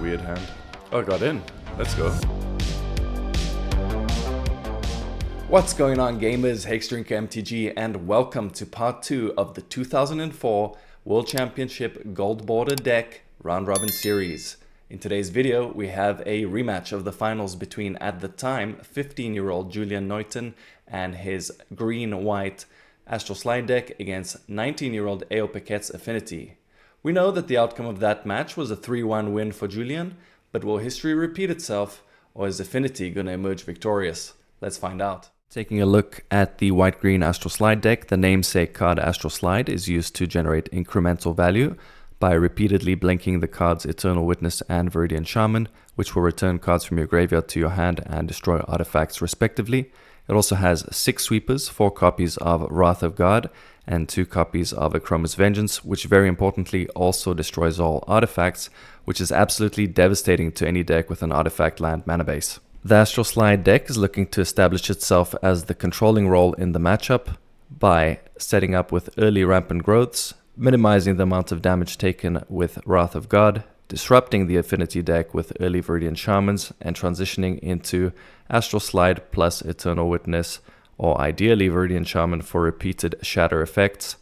weird hand. Oh, got in. Let's go. What's going on, gamers? Hexdrinker MTG, and welcome to part 2 of the 2004 World Championship Gold Border Deck Round Robin Series. In today's video, we have a rematch of the finals between, at the time, 15-year-old Julien Nuijten and his green-white Astral Slide deck against 19-year-old Paquette's Affinity. We know that the outcome of that match was a 3-1 win for Julien, but will history repeat itself, or is Affinity going to emerge victorious? Let's find out. Taking a look at the white-green Astral Slide deck, the namesake card Astral Slide is used to generate incremental value by repeatedly blinking the cards Eternal Witness and Viridian Shaman, which will return cards from your graveyard to your hand and destroy artifacts respectively. It also has 6 sweepers, 4 copies of Wrath of God, and 2 copies of Akroma's Vengeance, which very importantly also destroys all artifacts, which is absolutely devastating to any deck with an artifact land mana base. The Astral Slide deck is looking to establish itself as the controlling role in the matchup by setting up with early Rampant Growths, minimizing the amount of damage taken with Wrath of God, disrupting the Affinity deck with early Viridian Shamans, and transitioning into Astral Slide plus Eternal Witness, or ideally Viridian Shaman for repeated shatter effects,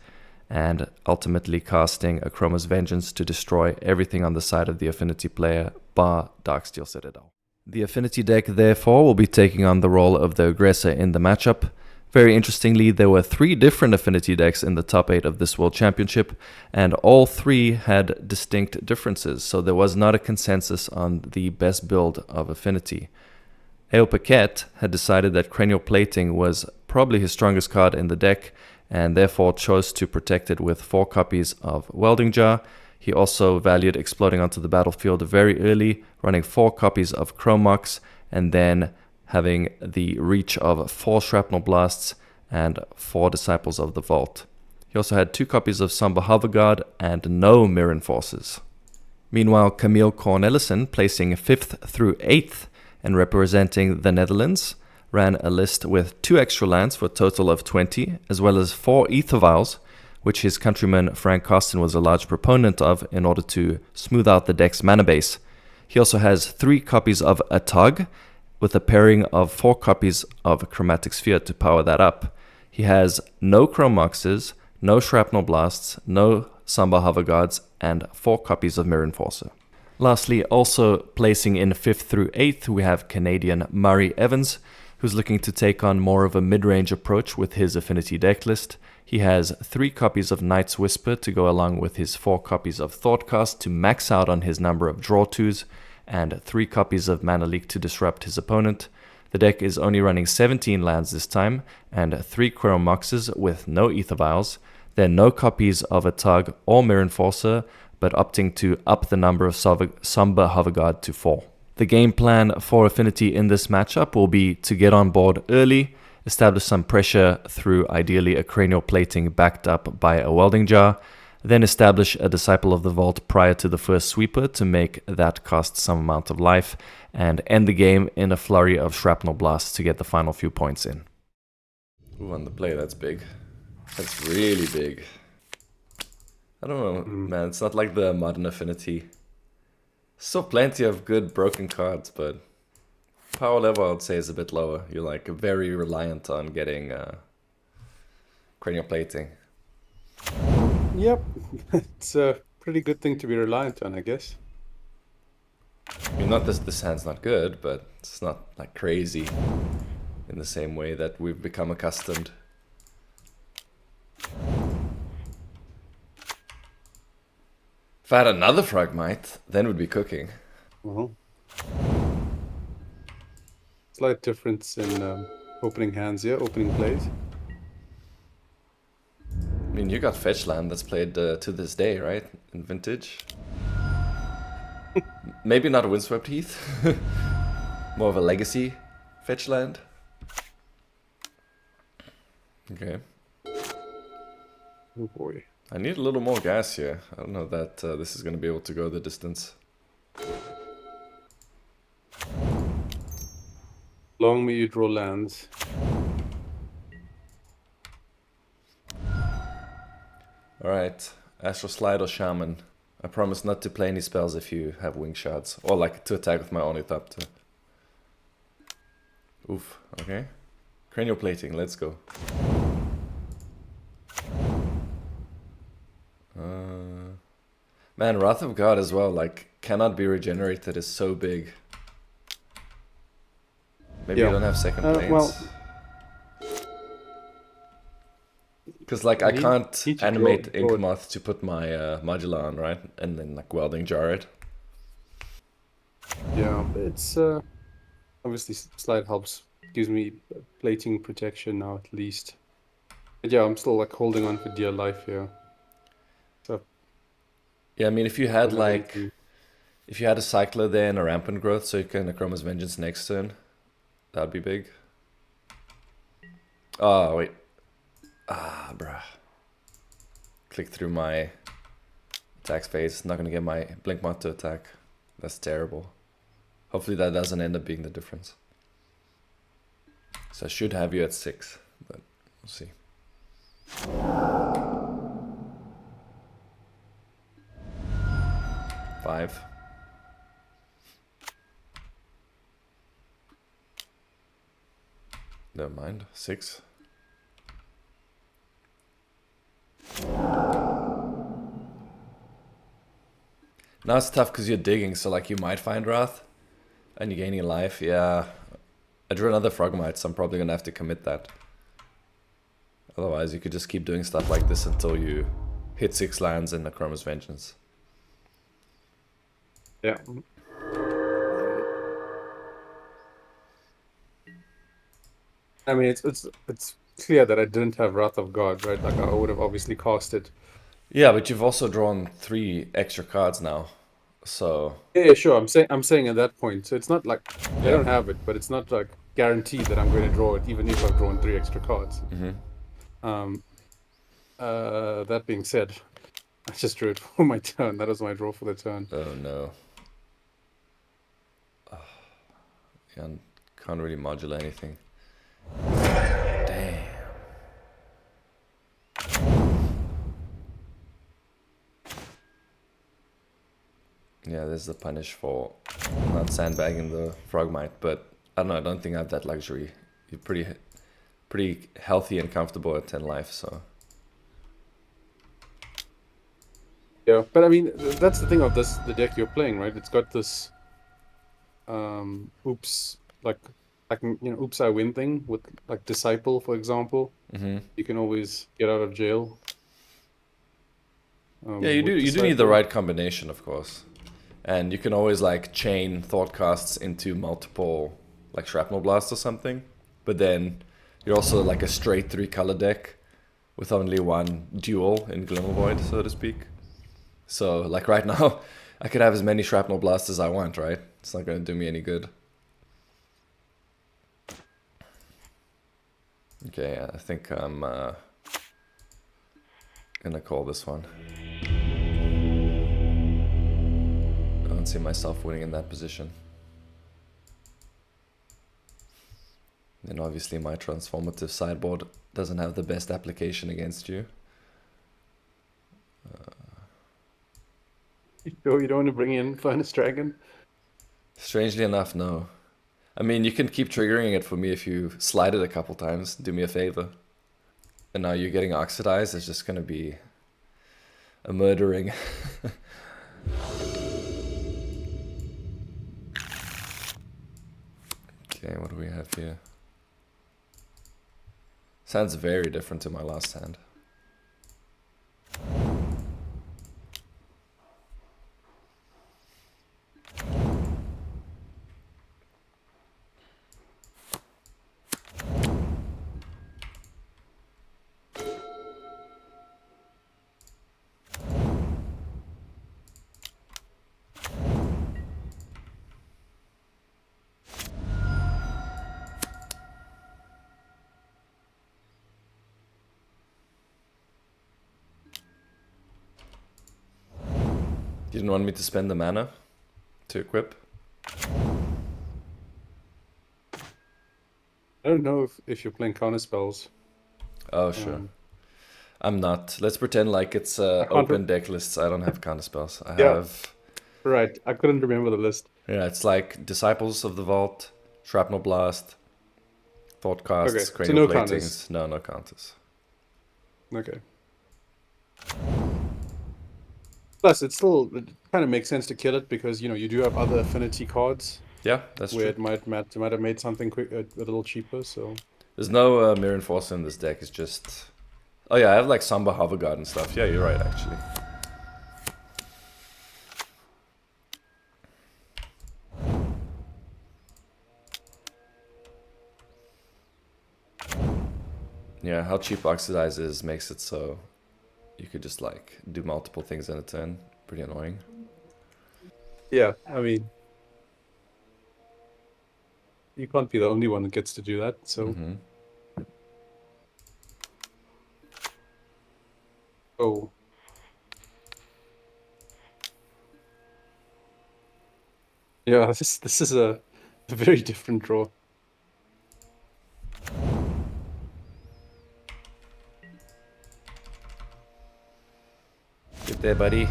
and ultimately casting Akroma's Vengeance to destroy everything on the side of the Affinity player, bar Darksteel Citadel. The Affinity deck, therefore, will be taking on the role of the aggressor in the matchup. Very interestingly, there were 3 different Affinity decks in the top 8 of this World Championship, and all 3 had distinct differences, so there was not a consensus on the best build of Affinity. Paquette had decided that Cranial Plating was probably his strongest card in the deck, and therefore chose to protect it with 4 copies of Welding Jar. He also valued exploding onto the battlefield very early, running 4 copies of Chrome Mox, and then having the reach of 4 Shrapnel Blasts and 4 Disciples of the Vault. He also had 2 copies of Somber Hoverguard and no Mirror Enforcers. Meanwhile, Camille Cornelissen, placing 5th through 8th and representing the Netherlands, ran a list with 2 extra lands for a total of 20, as well as 4 Ether Vials, which his countryman Frank Carsten was a large proponent of in order to smooth out the deck's mana base. He also has 3 copies of Atog, with a pairing of 4 copies of Chromatic Sphere to power that up. He has no Chrome Moxes, no Shrapnel Blasts, no Somber Hoverguards, and 4 copies of Mirror Enforcer. Lastly, also placing in 5th through 8th, we have Canadian Murray Evans, who's looking to take on more of a mid-range approach with his Affinity deck list. He has 3 copies of Night's Whisper to go along with his 4 copies of Thoughtcast to max out on his number of draw 2s, and 3 copies of Mana Leak to disrupt his opponent. The deck is only running 17 lands this time, and 3 Chrome Moxes with no Ether Vials, then no copies of a Tug or Mirror Enforcer, but opting to up the number of Somber Hoverguard to 4. The game plan for Affinity in this matchup will be to get on board early, establish some pressure through ideally a Cranial Plating backed up by a Welding Jar, then establish a Disciple of the Vault prior to the first sweeper to make that cost some amount of life, and end the game in a flurry of Shrapnel Blasts to get the final few points in. Ooh, on the play, that's big. That's really big. I don't know, man, it's not like the modern Affinity. Still plenty of good broken cards, but power level I would say is a bit lower. You're like very reliant on getting Cranial Plating. Yep, it's a pretty good thing to be reliant on, I guess. I mean, not this hand's not good, but it's not like crazy in the same way that we've become accustomed. If I had another Frogmite, then we'd be cooking. Slight difference in opening hands here, opening plays. I mean, you got Fetch Land that's played to this day, right? In Vintage. Maybe not a Windswept Heath. More of a legacy Fetch Land. Okay. Oh boy. I need a little more gas here. I don't know that this is going to be able to go the distance. Long may you draw lands. Alright, Astral Slide or Shaman? I promise not to play any spells if you have Wing Shards. Or like to attack with my Ornithopter. Oof, okay. Cranial Plating, let's go. Man, Wrath of God as well, like, cannot be regenerated is so big. Maybe you don't have second planes. Well, because like I can't animate draw Inkmoth to put my modular on, right? And then like Welding Jar it. Yeah, it's obviously Slide helps, gives me plating protection now at least. But yeah, I'm still like holding on for dear life here. So Yeah, I mean if you had don't have like anything. if you had a Cycler there and a Rampant Growth, so you can Akroma's Vengeance next turn, that'd be big. Oh wait. Ah, bruh. Click through my attack phase. Not gonna get my Blinkmoth to attack. That's terrible. Hopefully that doesn't end up being the difference. So I should have you at 6, but we'll see. Five. Never mind. 6. Now it's tough because you're digging, so like you might find Wrath and you're gaining life. Yeah, I drew another Frogmite, so I'm probably gonna have to commit that. Otherwise, you could just keep doing stuff like this until you hit 6 lands in Akroma's Vengeance. Yeah. I mean, it's clear that I didn't have Wrath of God, right? Like I would have obviously cast it. Yeah, but you've also drawn 3 extra cards now, so Yeah, sure. I'm saying at that point. So it's not like I yeah. don't have it, but it's not like guaranteed that I'm going to draw it, even if I've drawn 3 extra cards. That being said, I just drew it for my turn. That was my draw for the turn. Oh no. Yeah, can't really modulate anything. Damn. Yeah, there's the punish for not sandbagging the Frogmite, but I don't know, I don't think I have that luxury. You're pretty healthy and comfortable at 10 life, so. Yeah, but I mean, that's the thing of the deck you're playing, right? It's got this, oops, like oops, I win thing with like Disciple, for example. You can always get out of jail. Yeah, you with do need the Disciple. right combination, of course. And you can always like chain Thoughtcasts into multiple like Shrapnel Blast or something. But then you're also like a straight 3-color deck with only one dual in Glimmervoid, so to speak. So like right now, I could have as many Shrapnel Blasts as I want, right? It's not going to do me any good. Okay, I think I'm gonna call this one. I don't see myself winning in that position. Then obviously my transformative sideboard doesn't have the best application against you. You don't want to bring in Furnace Dragon? Strangely enough, no. I mean, you can keep triggering it for me if you slide it a couple times. Do me a favor. And now you're getting oxidized. It's just gonna be a murdering. Okay, what do we have here? Sounds very different to my last hand. You didn't want me to spend the mana to equip? I don't know if you're playing counter spells. Oh, sure. I'm not. Let's pretend like it's I can't open deck lists. I don't have counter spells. I Yeah. have... Right, I couldn't remember the list. Yeah, it's like Disciples of the Vault, Shrapnel Blast, Thoughtcasts, Okay, so Cranial no Platings. counters. No counters. Okay. Plus, it kind of makes sense to kill it because you do have other affinity cards Yeah, that's where true. it might have made something quick a little cheaper. So There's no Mirror Enforcer in this deck. It's just... Oh yeah, I have like Somber Hoverguard and stuff. Yeah, you're right, actually. Yeah, how cheap Oxidize is makes it so you could just like do multiple things in a turn. Pretty annoying. yeah, I mean, you can't be the only one that gets to do that. So oh, yeah, this is a very different draw. Get there, buddy.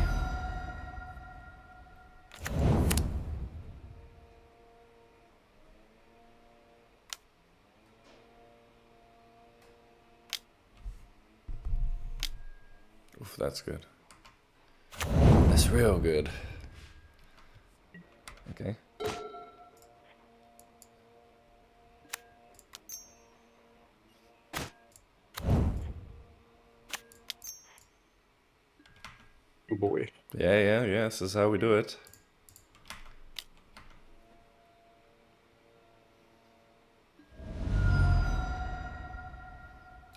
Oof, that's good. That's real good. Okay. Oh boy. Yeah, this is how we do it.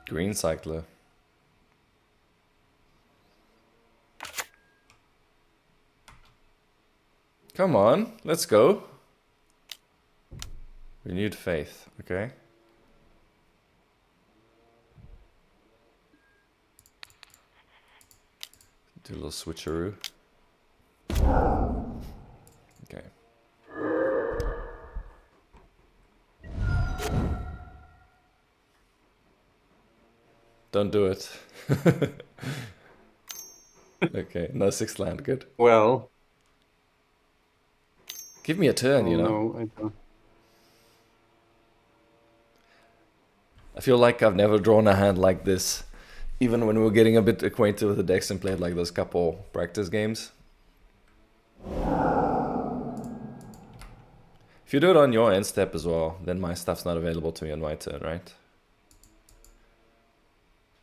Green Cycler. Come on, let's go. Renewed Faith, okay. Do a little switcheroo. Okay. Don't do it. Okay, no 6th land, good. Well, Give me a turn, you know? no, I don't. I feel like I've never drawn a hand like this. Even when we were getting a bit acquainted with the decks and played like those couple practice games. If you do it on your end step as well, then my stuff's not available to me on my turn, right?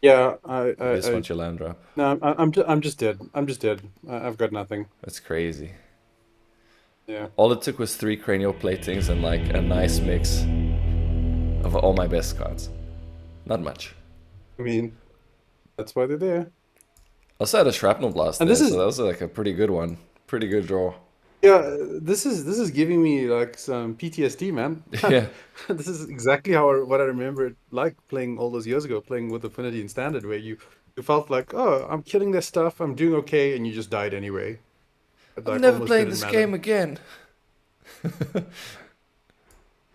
Yeah, You just want your land drop. No, I'm just dead. I'm just dead. I've got nothing. That's crazy. Yeah. All it took was 3 cranial platings and like a nice mix of all my best cards. Not much. I mean, that's why they're there. Also had a Shrapnel Blast And there, this is so that was like a pretty good one. Pretty good draw. yeah. This is giving me like some PTSD, man. Yeah. This is exactly what I remember it like playing all those years ago, playing with Affinity and Standard, where you felt like, oh, I'm killing their stuff, I'm doing okay, and you just died anyway. It, I'm like, never almost playing didn't this matter. game again.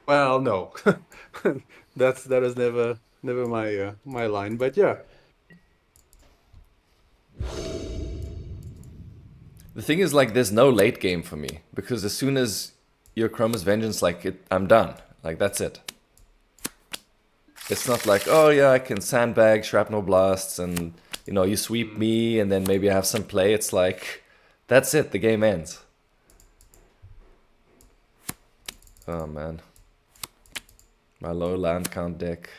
Well, no, that is never my my line. But yeah, The thing is, like, there's no late game for me, because as soon as your Chroma's Vengeance, like, I'm done. Like, that's it. It's not like, oh yeah, I can sandbag Shrapnel Blasts and, you know, you sweep me and then maybe I have some play. It's like, that's it, the game ends. Oh man. My low land count deck.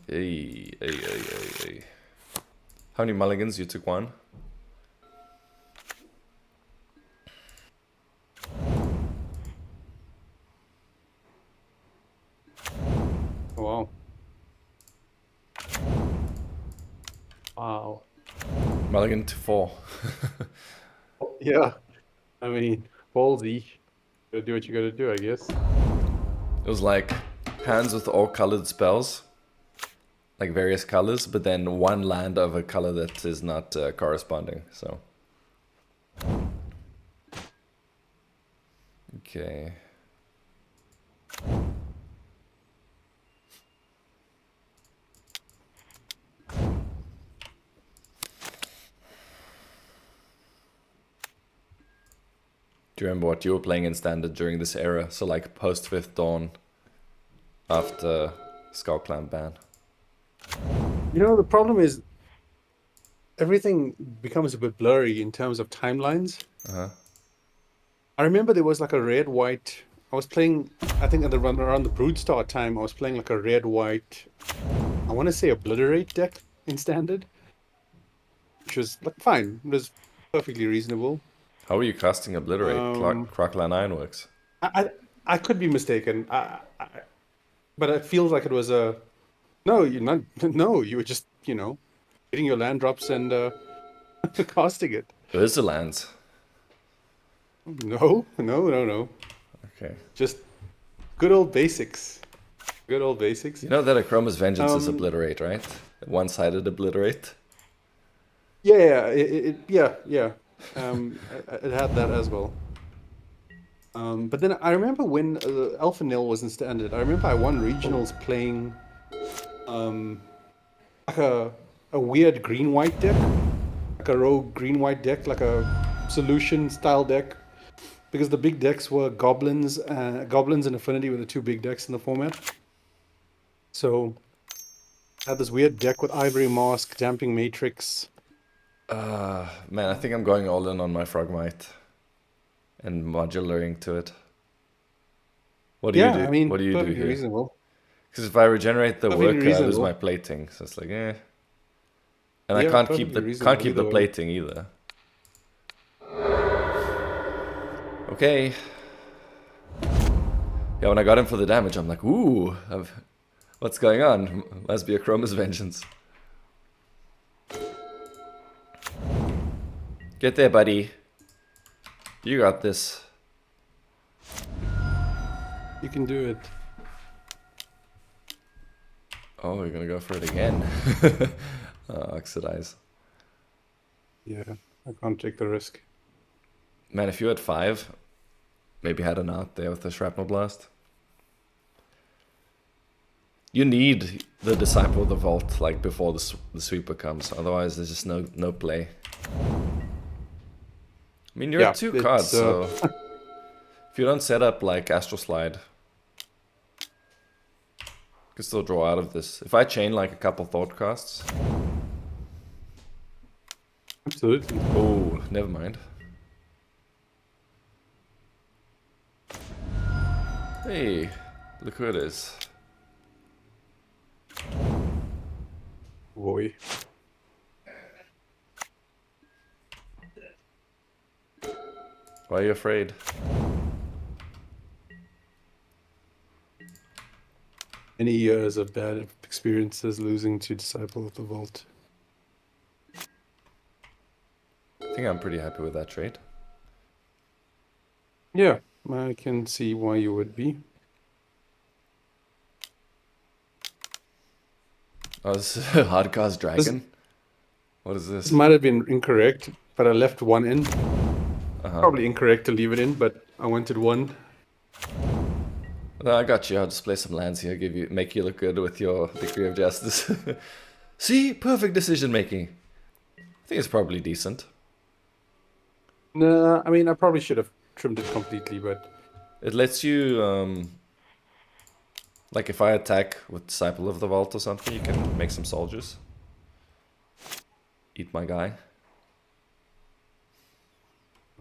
Hey. How many mulligans? You took one? wow, wow, Mulligan to 4. yeah. I mean, ballsy. Gotta do what you gotta do, I guess. It was like hands with all colored spells, like various colors, but then one land of a color that is not corresponding. So, okay. Do you remember what you were playing in Standard during this era? So like post 5th Dawn, after Skull Clan ban. You know, the problem is everything becomes a bit blurry in terms of timelines. Uh-huh. I remember there was like a red-white. I was playing, I think around the Broodstar time, I was playing like a red-white, I want to say Obliterate deck in Standard, which was like fine. It was perfectly reasonable. How are you casting Obliterate? Crocodile Ironworks. I could be mistaken. But it feels like it was a no. You're not. No, you were just hitting your land drops and casting it. It is the lands. No. Okay. Just good old basics. Good old basics. You know that Akroma's Vengeance is Obliterate, right? One-sided Obliterate. Yeah. It had that as well. But then I remember when Alpha Nil was in Standard. I remember I won regionals playing like a weird green-white deck, like a rogue green-white deck, like a solution style deck, because the big decks were goblins and Affinity were the two big decks in the format. So I had this weird deck with Ivory Mask, Damping Matrix. Man, I think I'm going all in on my Frogmite and modularing to it. What do you do? I mean, what do you do perfectly here? reasonable. Because if I regenerate the Perfectly worker, I lose reasonable. my plating. So it's like, eh. And I Yeah, can't keep perfectly the reasonable either way. plating either. Okay. Yeah, when I got him for the damage, I'm like, ooh, what's going on? Must be Akroma's Vengeance. Get there, buddy. You got this. You can do it. Oh, you're gonna go for it again. Oxidize. Yeah, I can't take the risk. Man, if you had 5, maybe had an out there with the Shrapnel Blast. You need the Disciple of the Vault like before the sweeper comes, otherwise there's just no play. I mean, you're at 2 cards, so if you don't set up like Astral Slide, you can still draw out of this. If I chain like a couple Thoughtcasts. Absolutely. Oh, never mind. Hey, look who it is. Boy. Why are you afraid? Many years of bad experiences losing to Disciple of the Vault. I think I'm pretty happy with that trade. Yeah, I can see why you would be. Oh, this is a Hardcast Dragon? What is this? This might have been incorrect, but I left one in. Probably incorrect to leave it in, but I wanted one. No, I got you. I'll just play some lands here, make you look good with your Decree of Justice. See? Perfect decision making. I think it's probably decent. No, I mean, I probably should have trimmed it completely, but... It lets you, like if I attack with Disciple of the Vault or something, you can make some soldiers. Eat my guy.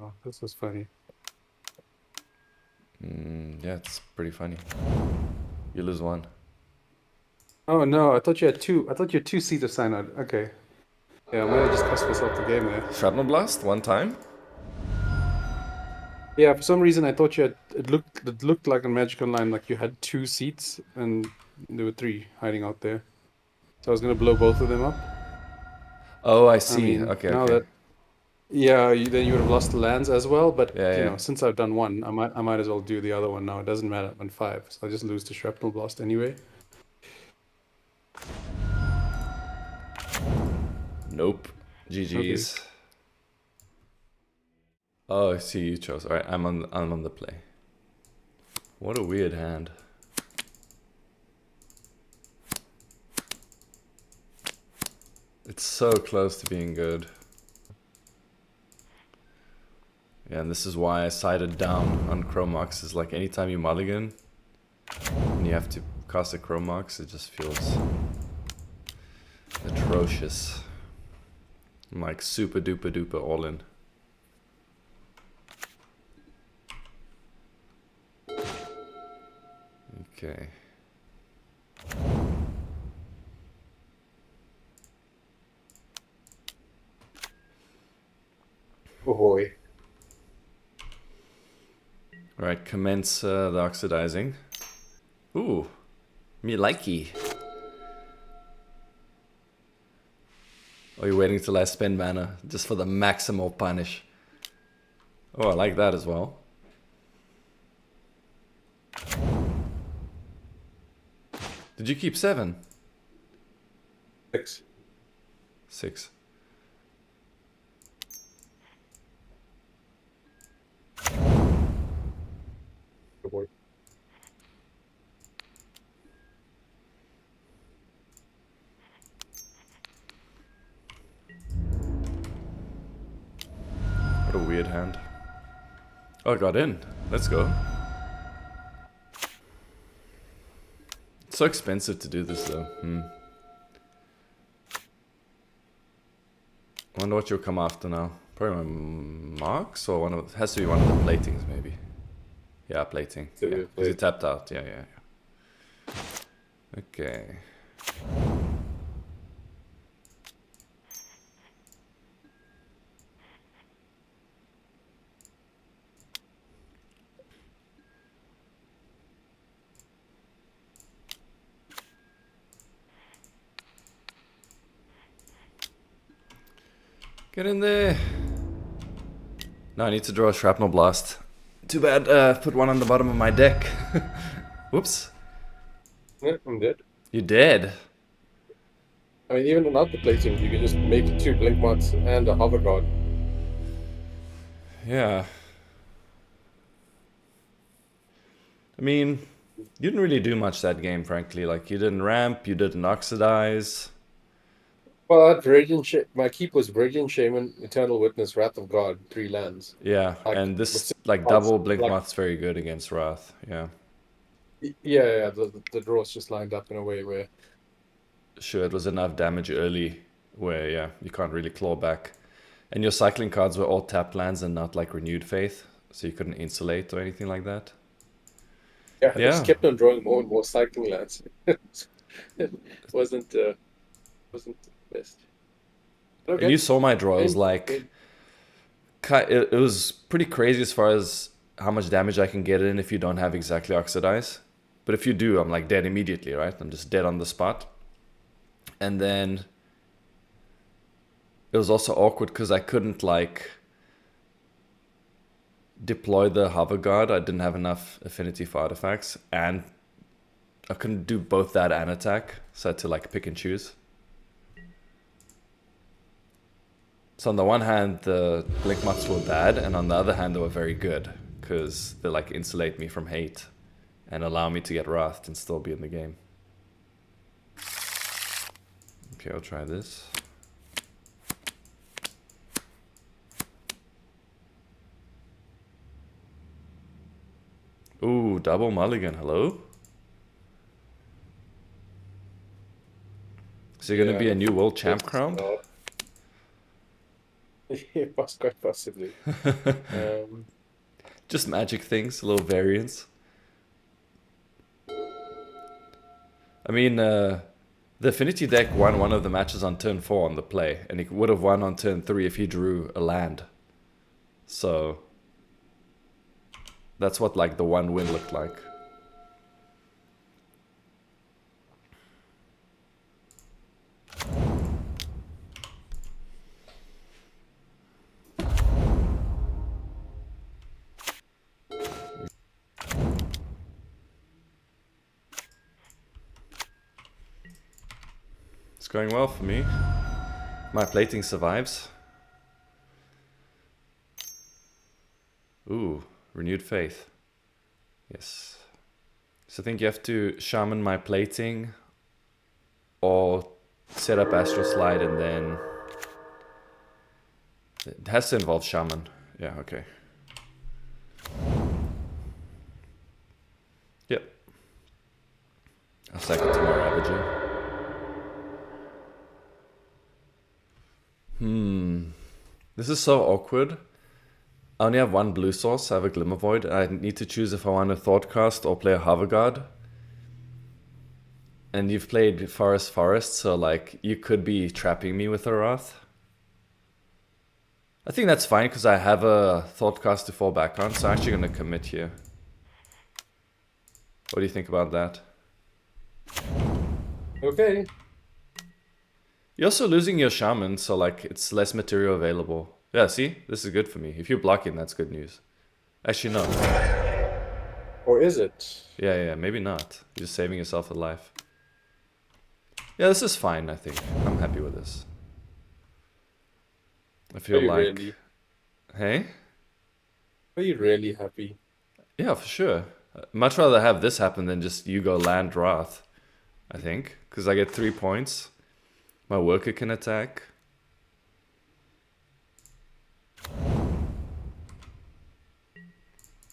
Oh, this was funny. Yeah, it's pretty funny. You lose 1. Oh no, I thought you had 2. I thought you had 2 seeds of Synod. Okay. Yeah, I might have just cost myself the game there. Shrapnel Blast, 1 time. Yeah, for some reason I thought you had... It looked like a Magic Online, like you had 2 seats, and there were 3 hiding out there. So I was going to blow both of them up. Oh, I see. I mean, Okay, now okay. that... Yeah, then you would have lost the lands as well, but Yeah, you yeah. know, since I've done one, I might as well do the other one now. It doesn't matter. I'm on 5, so I just lose to Shrapnel Blast anyway. Nope. GG's. Okay. Oh, I see you chose. Alright, I'm on the play. What a weird hand. It's so close to being good. Yeah, and this is why I sided down on Chrome Mox, is like anytime you mulligan and you have to cast a Chrome Mox, it just feels atrocious. I'm like super duper duper all in. Okay. Oh boy. Alright, commence the oxidizing. Ooh, me likey. Or you're waiting till I spend mana just for the maximal punish. Oh, I like that as well. Did you keep 7? 6. 6. Oh boy. What a weird hand. Oh, I got in. Let's go. It's so expensive to do this though. I wonder what you'll come after now. Probably my marks or one of it has to be one of the platings maybe. Yeah, plating. So Yeah, you 'cause you plate. tapped out. Yeah, yeah, yeah. Okay. Get in there. No, I need to draw a Shrapnel Blast. Too bad, put one on the bottom of my deck. Whoops. Yeah, I'm dead. You dead. I mean, even without the plating, you can just make 2 Blinkmoths and a Hoverguard. Yeah. I mean, you didn't really do much that game, frankly. Like, you didn't ramp, you didn't oxidize. Well, I had my keep was Viridian Shaman, Eternal Witness, Wrath of God, 3 lands. Yeah, Like, and with this, 6 like, cards, double like, Blinkmoth's very good against Wrath. Yeah. yeah, the draws just lined up in a way where Sure, it was enough damage early where, yeah, you can't really claw back. And your cycling cards were all tap lands and not, like, Renewed Faith. So you couldn't insulate or anything like that. yeah, I Yeah. just kept on drawing more and more cycling lands. It wasn't the best. Okay. And you saw my draw. It was And- like, it was pretty crazy as far as how much damage I can get in if you don't have exactly Oxidize. But if you do, I'm like dead immediately, right? I'm just dead on the spot. And then it was also awkward because I couldn't like deploy the Hoverguard. I didn't have enough affinity for artifacts, and I couldn't do both that and attack, so I had to like pick and choose. So on the one hand, the Blinkmoths were bad, and on the other hand, they were very good because they like insulate me from hate and allow me to get wrathed and still be in the game. Okay, I'll try this. Ooh, double mulligan, hello? So you're gonna be a new world champ crown? Yeah, quite possibly. Just magic things, a little variance. I mean, the Affinity deck won one of the matches on turn 4 on the play, and he would have won on turn 3 if he drew a land. So that's what like the one win looked like. It's going well for me. My plating survives. Ooh, renewed faith. Yes. So I think you have to shaman my plating or set up Astral Slide, and then it has to involve shaman. Yeah, okay. I'll sack it to my Ravager. This is so awkward. I only have one blue source. I have a Glimmervoid, and I need to choose if I want to Thoughtcast or play a Hoverguard. And you've played Forest, so like you could be trapping me with a Wrath. I think that's fine because I have a Thoughtcast to fall back on, so I'm actually going to commit here. What do you think about that? Okay. You're also losing your Shaman, so like it's less material available. Yeah, see? This is good for me. If you're blocking, that's good news. Actually, no. Or is it? Yeah, maybe not. You're just saving yourself a life. Yeah, this is fine, I think. I'm happy with this. I feel Are you like... really? Hey? Are you really happy? Yeah, for sure. I'd much rather have this happen than just you go land Wrath, I think. Because I get 3 points. My worker can attack.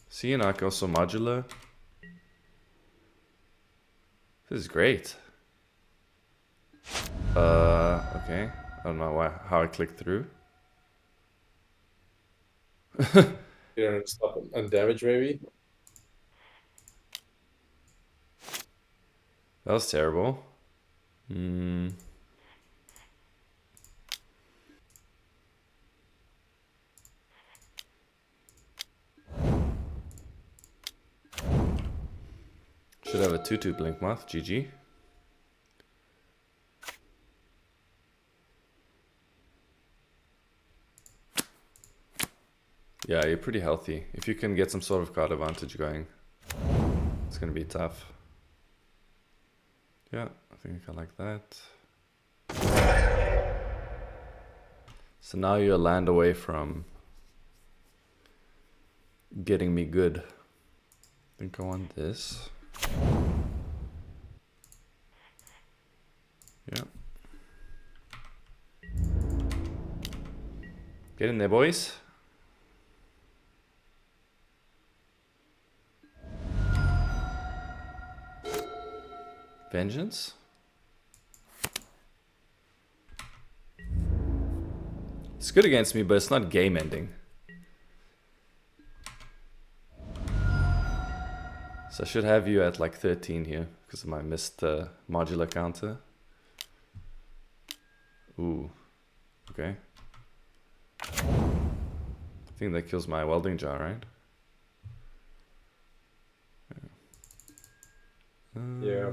See, and I can also modular. This is great. Okay. I don't know how I clicked through. You don't stop and damage maybe? That was terrible. Should have a 2/2 Blinkmoth, GG. Yeah, you're pretty healthy. If you can get some sort of card advantage going, it's gonna be tough. Yeah, I think I like that. So now you're a land away from getting me good. I think I want this. Yeah. Get in there, boys. Vengeance? It's good against me, but it's not game ending. So I should have you at like 13 here because of my missed modular counter. Ooh, okay. I think that kills my Welding Jar, right? Yeah.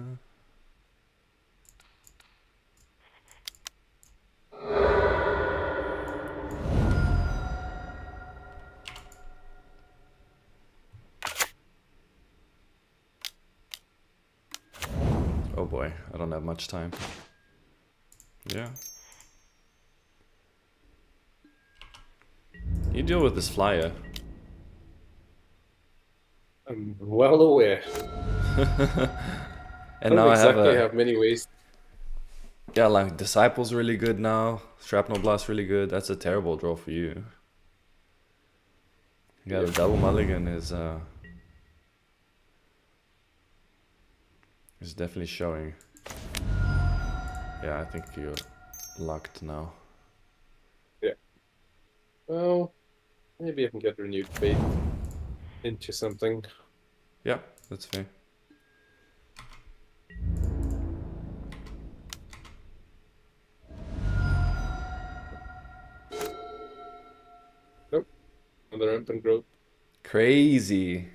Oh boy, I don't have much time. Yeah. You deal with this flyer. I'm well aware. And now exactly I have many ways. Yeah, like Disciple's really good now. Shrapnel Blast really good. That's a terrible draw for you. You got a double mulligan is definitely showing. Yeah, I think you're locked now. Yeah. Well, maybe I can get renewed faith into something. Yeah, that's fair. Nope. Another Rampant Growth. Crazy.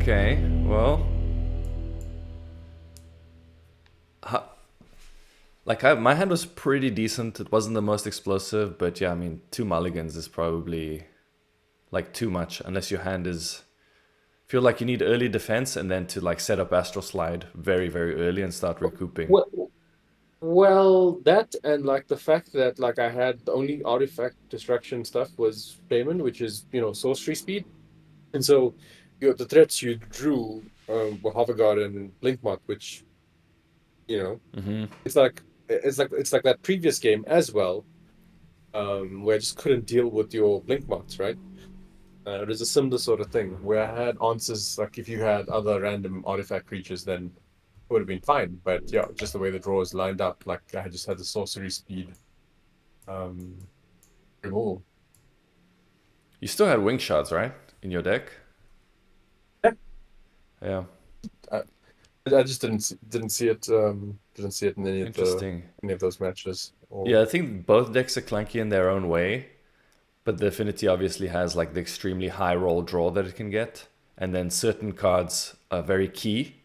Okay, well. My hand was pretty decent. It wasn't the most explosive, but yeah, I mean, 2 mulligans is probably like too much unless your hand is... Feel like you need early defense and then to like set up Astral Slide very, very early and start recouping. Well, that and like the fact that like I had the only artifact destruction stuff was Shaman, which is, sorcery speed. And so the threats you drew were Hoverguard and Blinkmoth, which, it's like that previous game as well, where I just couldn't deal with your Blinkmoths, right? It was a similar sort of thing where I had answers like if you had other random artifact creatures, then it would have been fine. But yeah, just the way the draws lined up, like I just had the sorcery speed removal. You still had Wing Shards, right, in your deck? Yeah. Yeah. I just didn't see it in Interesting. any of those matches. Yeah, I think both decks are clunky in their own way, but the Affinity obviously has like the extremely high roll draw that it can get, and then certain cards are very key.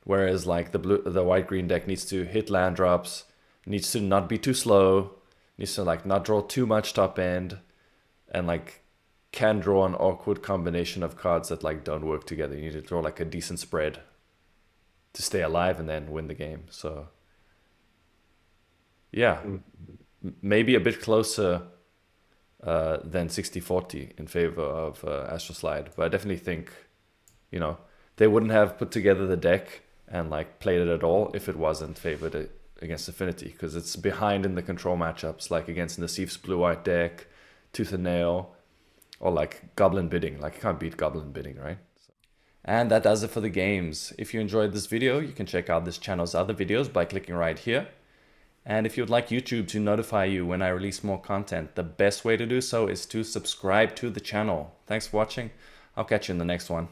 Whereas like the white green deck needs to hit land drops, needs to not be too slow, needs to like not draw too much top end, and like can draw an awkward combination of cards that like don't work together. You need to draw like a decent spread to stay alive and then win the game. So yeah, maybe a bit closer than 60-40 in favor of Astral Slide, but I definitely think, you know, they wouldn't have put together the deck and like played it at all if it wasn't favored against Affinity, because it's behind in the control matchups, like against Nassif's blue-white deck, Tooth and Nail, or like Goblin Bidding. Like you can't beat Goblin Bidding, right? And that does it for the games. If you enjoyed this video, you can check out this channel's other videos by clicking right here. And if you'd like YouTube to notify you when I release more content, the best way to do so is to subscribe to the channel. Thanks for watching. I'll catch you in the next one.